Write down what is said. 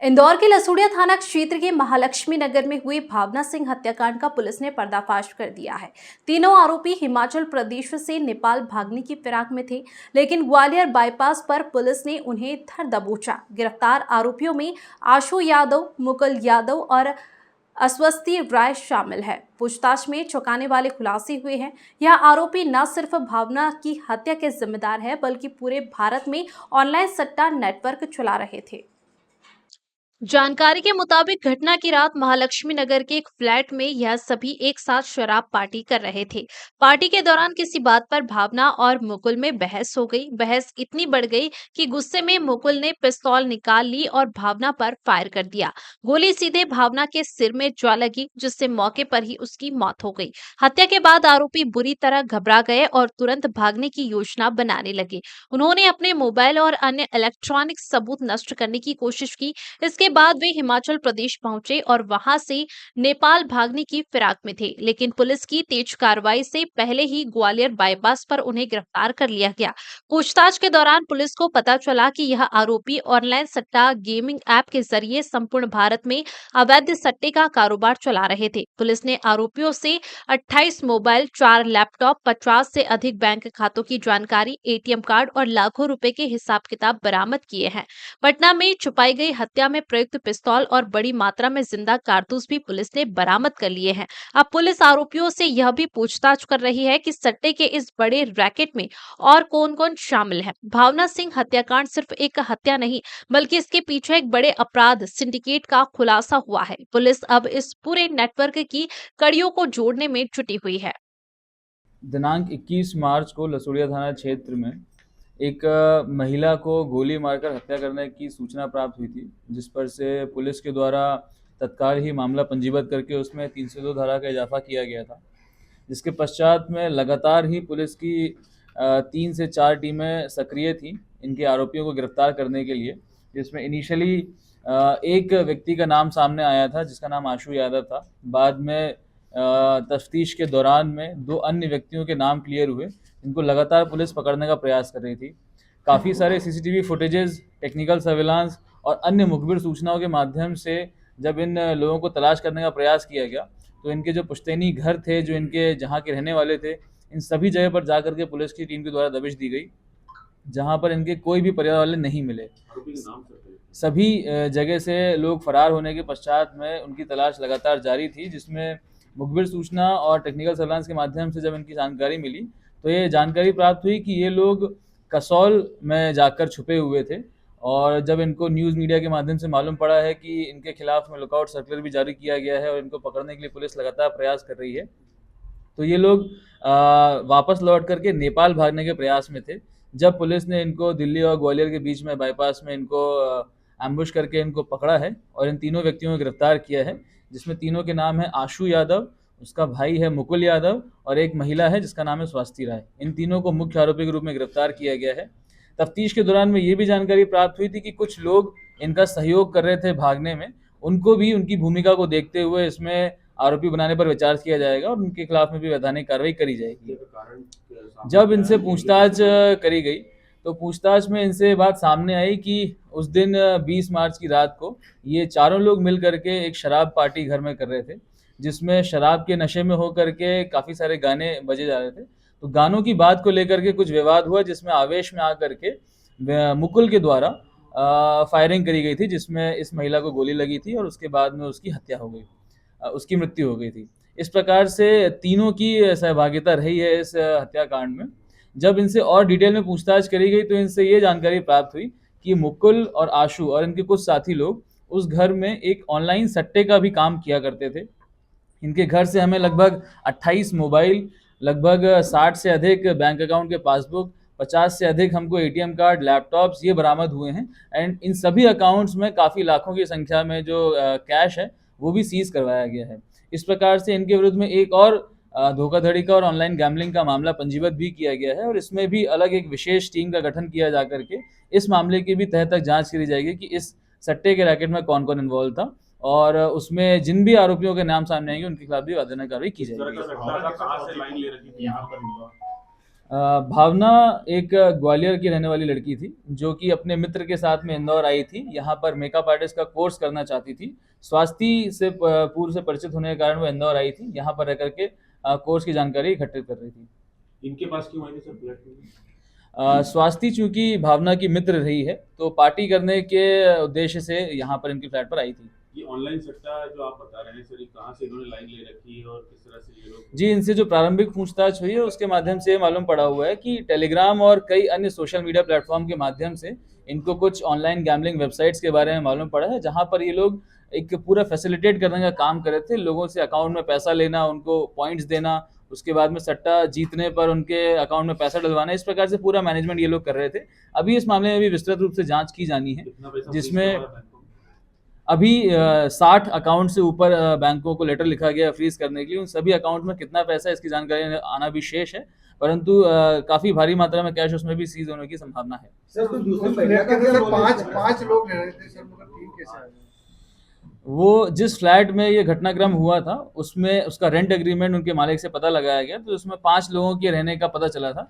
इंदौर के लसूड़िया थाना क्षेत्र के महालक्ष्मी नगर में हुए भावना सिंह हत्याकांड का पुलिस ने पर्दाफाश कर दिया है। तीनों आरोपी हिमाचल प्रदेश से नेपाल भागने की फिराक में थे, लेकिन ग्वालियर बाईपास पर पुलिस ने उन्हें धर दबोचा। गिरफ्तार आरोपियों में आशु यादव, मुकुल यादव और अस्वस्थी राय शामिल है। पूछताछ में चौंकाने वाले खुलासे हुए हैं। यह आरोपी न सिर्फ भावना की हत्या के जिम्मेदार है, बल्कि पूरे भारत में ऑनलाइन सट्टा नेटवर्क चला रहे थे। जानकारी के मुताबिक घटना की रात महालक्ष्मी नगर के एक फ्लैट में यह सभी एक साथ शराब पार्टी कर रहे थे। पार्टी के दौरान किसी बात पर भावना और मुकुल में बहस हो गई। बहस इतनी बढ़ गई कि गुस्से में मुकुल ने पिस्तौल निकाल ली और भावना पर फायर कर दिया। गोली सीधे भावना के सिर में जा लगी, जिससे मौके पर ही उसकी मौत हो गई। हत्या के बाद आरोपी बुरी तरह घबरा गए और तुरंत भागने की योजना बनाने लगे। उन्होंने अपने मोबाइल और अन्य इलेक्ट्रॉनिक सबूत नष्ट करने की कोशिश की। इसके बाद वे हिमाचल प्रदेश पहुंचे और वहां से नेपाल भागने की फिराक में थे, लेकिन पुलिस की तेज कार्रवाई से पहले ही ग्वालियर बाईपास पर उन्हें गिरफ्तार कर लिया गया। पूछताछ के दौरान पुलिस को पता चला कि यह आरोपी ऑनलाइन सट्टा गेमिंग ऐप के जरिए संपूर्ण भारत में अवैध सट्टे का कारोबार चला रहे थे। पुलिस ने आरोपियों से 28 मोबाइल, 4 लैपटॉप, 50 से अधिक बैंक खातों की जानकारी, एटीएम कार्ड और लाखों रुपए के हिसाब किताब बरामद किए हैं। पटना में छुपाई गई हत्या में प्रयुक्त पिस्तौल और बड़ी मात्रा में जिंदा कारतूस भी पुलिस ने बरामद कर लिए हैं। अब पुलिस आरोपियों से यह भी पूछताछ कर रही है कि सट्टे के इस बड़े रैकेट में और कौन-कौन शामिल है। भावना सिंह हत्याकांड सिर्फ एक हत्या नहीं, बल्कि इसके पीछे एक बड़े अपराध सिंडिकेट का खुलासा हुआ है। पुलिस अब इस पूरे नेटवर्क की कड़ियों को जोड़ने में जुटी हुई है। दिनांक 21 मार्च को लसूड़िया थाना क्षेत्र में एक महिला को गोली मारकर हत्या करने की सूचना प्राप्त हुई थी, जिस पर से पुलिस के द्वारा तत्काल ही मामला पंजीबद्ध करके उसमें 302 धारा का इजाफा किया गया था। जिसके पश्चात में लगातार ही पुलिस की 3 से 4 टीमें सक्रिय थीं इनके आरोपियों को गिरफ्तार करने के लिए, जिसमें इनिशियली एक व्यक्ति का नाम सामने आया था जिसका नाम आशु यादव था। बाद में तफ्तीश के दौरान में 2 अन्य व्यक्तियों के नाम क्लियर हुए, इनको लगातार पुलिस पकड़ने का प्रयास कर रही थी। काफ़ी सारे सीसीटीवी फुटेजेस, टेक्निकल सर्विलांस और अन्य मुखबिर सूचनाओं के माध्यम से जब इन लोगों को तलाश करने का प्रयास किया गया, तो इनके जो पुश्तैनी घर थे, जो इनके जहाँ के रहने वाले थे, इन सभी जगह पर जा करके पुलिस की टीम के द्वारा दबिश दी गई, जहाँ पर इनके कोई भी परिवार वाले नहीं मिले। सभी जगह से लोग फरार होने के पश्चात में उनकी तलाश लगातार जारी थी, जिसमें मुखबिर सूचना और टेक्निकल सर्विलांस के माध्यम से जब इनकी जानकारी मिली, तो ये जानकारी प्राप्त हुई कि ये लोग कसौल में जाकर छुपे हुए थे। और जब इनको न्यूज़ मीडिया के माध्यम से मालूम पड़ा है कि इनके खिलाफ में लुकआउट सर्कुलर भी जारी किया गया है और इनको पकड़ने के लिए पुलिस लगातार प्रयास कर रही है, तो ये लोग वापस लौट करके नेपाल भागने के प्रयास में थे। जब पुलिस ने इनको दिल्ली और ग्वालियर के बीच में बाईपास में इनको एम्बुश करके इनको पकड़ा है और इन तीनों व्यक्तियों को गिरफ्तार किया है, जिसमें तीनों के नाम है आशु यादव, उसका भाई है मुकुल यादव और एक महिला है जिसका नाम है स्वास्थी राय। इन तीनों को मुख्य आरोपी के रूप में गिरफ्तार किया गया है। तफ्तीश के दौरान में ये भी जानकारी प्राप्त हुई थी कि कुछ लोग इनका सहयोग कर रहे थे भागने में, उनको भी उनकी भूमिका को देखते हुए इसमें आरोपी बनाने पर विचार किया जाएगा और उनके खिलाफ में भी वैधानिक कार्रवाई करी जाएगी। जब इनसे पूछताछ करी गई, तो पूछताछ में इनसे बात सामने आई कि उस दिन 20 मार्च की रात को ये चारों लोग मिल करके एक शराब पार्टी घर में कर रहे थे, जिसमें शराब के नशे में होकर के काफ़ी सारे गाने बजे जा रहे थे। तो गानों की बात को लेकर के कुछ विवाद हुआ, जिसमें आवेश में आकर के मुकुल के द्वारा फायरिंग करी गई थी, जिसमें इस महिला को गोली लगी थी और उसके बाद में उसकी हत्या हो गई, उसकी मृत्यु हो गई थी। इस प्रकार से तीनों की सहभागिता रही है इस हत्याकांड में। जब इनसे और डिटेल में पूछताछ करी गई, तो इनसे ये जानकारी प्राप्त हुई कि मुकुल और आशु और इनके कुछ साथी लोग उस घर में एक ऑनलाइन सट्टे का भी काम किया करते थे। इनके घर से हमें लगभग 28 मोबाइल, लगभग 60 से अधिक बैंक अकाउंट के पासबुक, 50 से अधिक हमको एटीएम कार्ड, लैपटॉप्स ये बरामद हुए हैं। एंड इन सभी अकाउंट्स में काफ़ी लाखों की संख्या में जो कैश है, वो भी सीज करवाया गया है। इस प्रकार से इनके विरुद्ध में एक और धोखाधड़ी का और ऑनलाइन गैम्बलिंग का मामला पंजीबद्ध भी किया गया है और इसमें भी अलग एक विशेष टीम का गठन किया जा करके इस मामले की भी तह तक जांच करी जाएगी कि इस सट्टे के रैकेट में कौन कौन इन्वॉल्व था और उसमें जिन भी आरोपियों के नाम सामने आएंगे उनके खिलाफ भी वैधानिक कार्रवाई की जाएगी। भावना एक ग्वालियर की रहने वाली लड़की थी जो कि अपने मित्र के साथ में इंदौर आई थी। यहाँ पर मेकअप आर्टिस्ट का कोर्स करना चाहती थी। स्वास्थ्य से पूर्व से परिचित होने के कारण वो इंदौर आई थी। यहाँ पर रह करके कोर्स की जानकारी एकत्रित कर रही थी। इनके पास क्यों आई थी सर फ्लैट में? स्वास्थी चूंकि भावना की मित्र रही है तो पार्टी करने के उद्देश्य से यहाँ पर इनकी फ्लैट पर आई थी। ये ऑनलाइन सट्टा जो आप बता रहे हैं सर, ये कहाँ से इन्होंने लाइन ले रखी है और किस तरह से ये लोग? जी, इनसे जो प्रारंभिक पूछताछ हुई है उसके माध्यम से ये मालूम पड़ा हुआ है कि टेलीग्राम और कई अन्य सोशल मीडिया प्लेटफॉर्म के माध्यम से इनको कुछ ऑनलाइन गैम्बलिंग वेबसाइट्स के बारे में मालूम पड़ा है, जहाँ पर ये लोग एक पूरा फैसिलिटेट करने का काम कर रहे थे। लोगों से अकाउंट में पैसा लेना, उनको पॉइंट्स देना, उसके बाद में सट्टा जीतने पर उनके अकाउंट में पैसा डलवाना, इस प्रकार से पूरा मैनेजमेंट ये लोग कर रहे थे। अभी इस मामले में भी विस्तृत रूप से जांच की जानी है, कितना पैसा जिसमें फ्रीज करवाया बैंकों में? अभी 60 अकाउंट से ऊपर बैंकों को लेटर लिखा गया फ्रीज करने के लिए। उन सभी अकाउंट में कितना पैसा है इसकी जानकारी आना भी शेष है, परंतु काफी भारी मात्रा में कैश उसमें भी सीज होने की संभावना है। सर तो दूसरे महिला के अंदर पांच लोग रह रहे थे सर, मगर तीन कैसे आ गए? वो जिस फ्लैट में ये घटनाक्रम हुआ था उसमें उसका रेंट एग्रीमेंट उनके मालिक से पता लगाया गया, तो उसमें 5 लोगों के रहने का पता चला था।